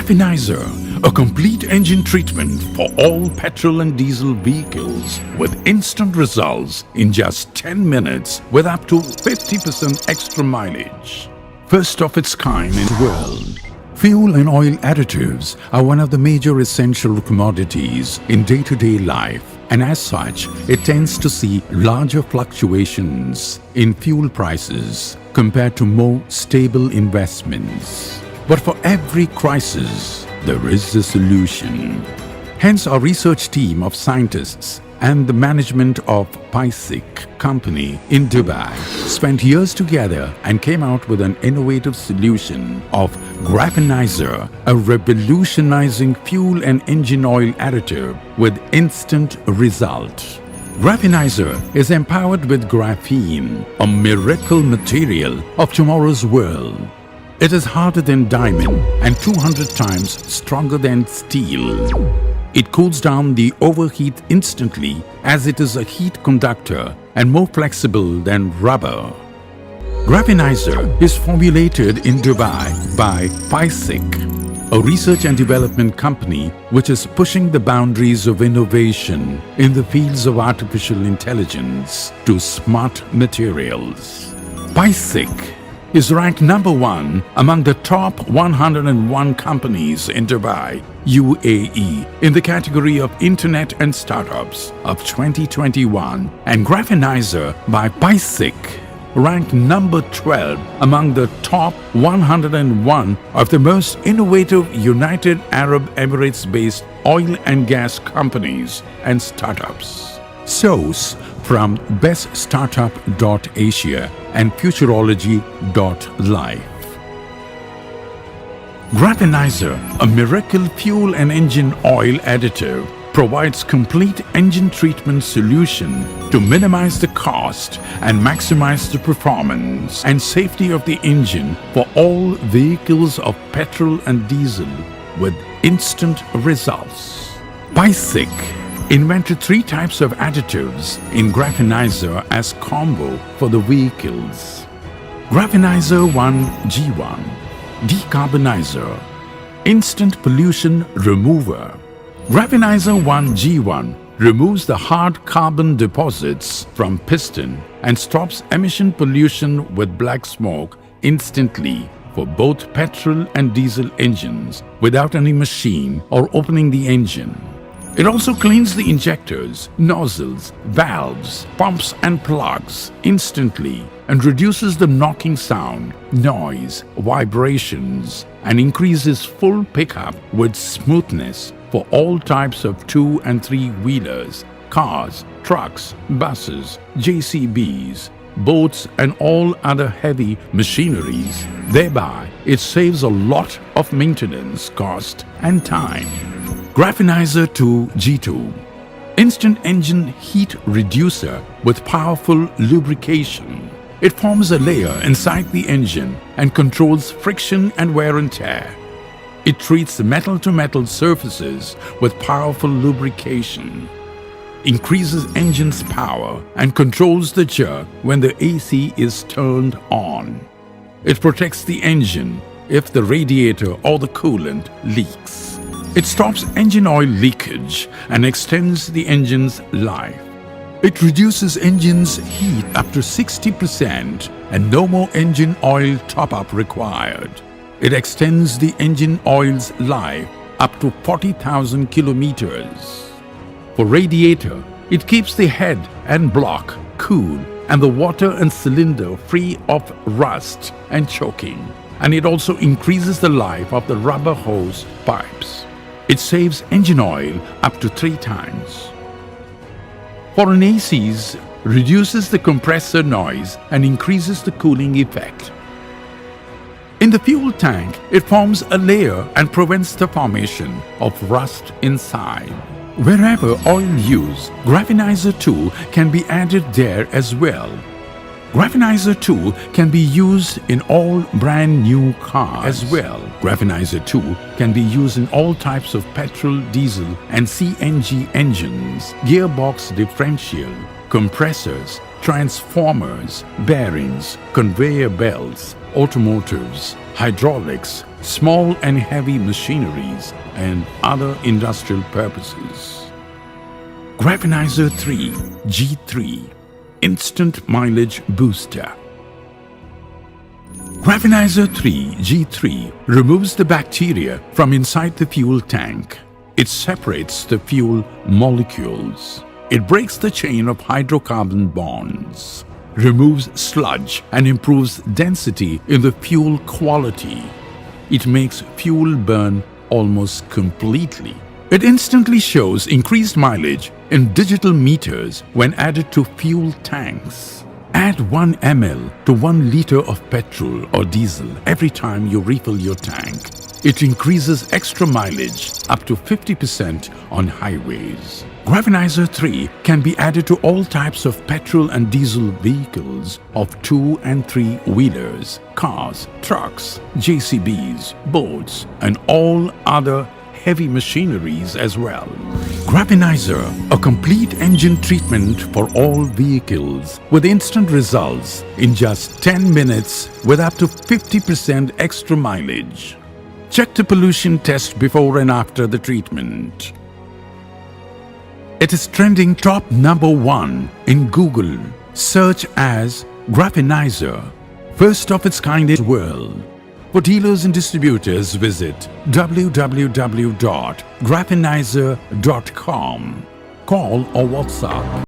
Graphenizer, a complete engine treatment for all petrol and diesel vehicles with instant results in just 10 minutes with up to 50% extra mileage. First of its kind in the world. Fuel and oil additives are one of the major essential commodities in day-to-day life, and as such, it tends to see larger fluctuations in fuel prices compared to more stable investments. But for every crisis, there is a solution. Hence, our research team of scientists and the management of PISIQ company in Dubai spent years together and came out with an innovative solution of Graphenizer, a revolutionizing fuel and engine oil additive with instant result. Graphenizer is empowered with graphene, a miracle material of tomorrow's world. It is harder than diamond and 200 times stronger than steel. It cools down the overheat instantly as it is a heat conductor and more flexible than rubber. Graphenizer is formulated in Dubai by PISIQ, a research and development company which is pushing the boundaries of innovation in the fields of artificial intelligence to smart materials. PISIQ is ranked number 1 among the top 101 companies in Dubai, UAE, in the category of Internet and Startups of 2021, and Graphenizer by PISIQ ranked number 12 among the top 101 of the most innovative United Arab Emirates-based oil and gas companies and startups. Source from beststartup.asia and futurology.life. Graphenizer, a miracle fuel and engine oil additive, provides complete engine treatment solution to minimize the cost and maximize the performance and safety of the engine for all vehicles of petrol and diesel with instant results. PISIQ invented 3 types of additives in Graphenizer as combo for the vehicles. Graphenizer 1G1, Decarbonizer, Instant Pollution Remover. Graphenizer 1G1 removes the hard carbon deposits from piston and stops emission pollution with black smoke instantly for both petrol and diesel engines without any machine or opening the engine. It also cleans the injectors, nozzles, valves, pumps and plugs instantly and reduces the knocking sound, noise, vibrations, and increases full pickup with smoothness for all types of 2- and 3-wheelers, cars, trucks, buses, JCBs, boats and all other heavy machineries. Thereby, it saves a lot of maintenance cost and time. Graphenizer 2G2, Instant Engine Heat Reducer with powerful lubrication. It forms a layer inside the engine and controls friction and wear and tear. It treats metal-to-metal surfaces with powerful lubrication, increases engine's power and controls the jerk when the AC is turned on. It protects the engine if the radiator or the coolant leaks. It stops engine oil leakage and extends the engine's life. It reduces engine's heat up to 60% and no more engine oil top-up required. It extends the engine oil's life up to 40,000 kilometers. For radiator, it keeps the head and block cool and the water and cylinder free of rust and choking. And it also increases the life of the rubber hose pipes. It saves engine oil up to 3 times. For an ACs, reduces the compressor noise and increases the cooling effect. In the fuel tank, it forms a layer and prevents the formation of rust inside. Wherever oil used, Graphenizer 2 can be added there as well. Graphenizer 2 can be used in all brand new cars as well. Graphenizer 2 can be used in all types of petrol, diesel and CNG engines, gearbox differential, compressors, transformers, bearings, conveyor belts, automotives, hydraulics, small and heavy machineries, and other industrial purposes. Graphenizer 3 G3 Instant Mileage Booster. Graphenizer 3 G3 removes the bacteria from inside the fuel tank. It separates the fuel molecules. It breaks the chain of hydrocarbon bonds, removes sludge, and improves density in the fuel quality. It makes fuel burn almost completely. It instantly shows increased mileage in digital meters when added to fuel tanks. Add 1 ml to 1 liter of petrol or diesel every time you refill your tank. It increases extra mileage up to 50% on highways. Graphenizer 3 can be added to all types of petrol and diesel vehicles of 2 and 3 wheelers, cars, trucks, JCBs, boats, and all other heavy machineries as well. Graphenizer, a complete engine treatment for all vehicles with instant results in just 10 minutes with up to 50% extra mileage. Check the pollution test before and after the treatment. It is trending top #1 in Google. Search as Graphenizer, first of its kind in the world. For dealers and distributors, visit www.graphenizer.com. Call or WhatsApp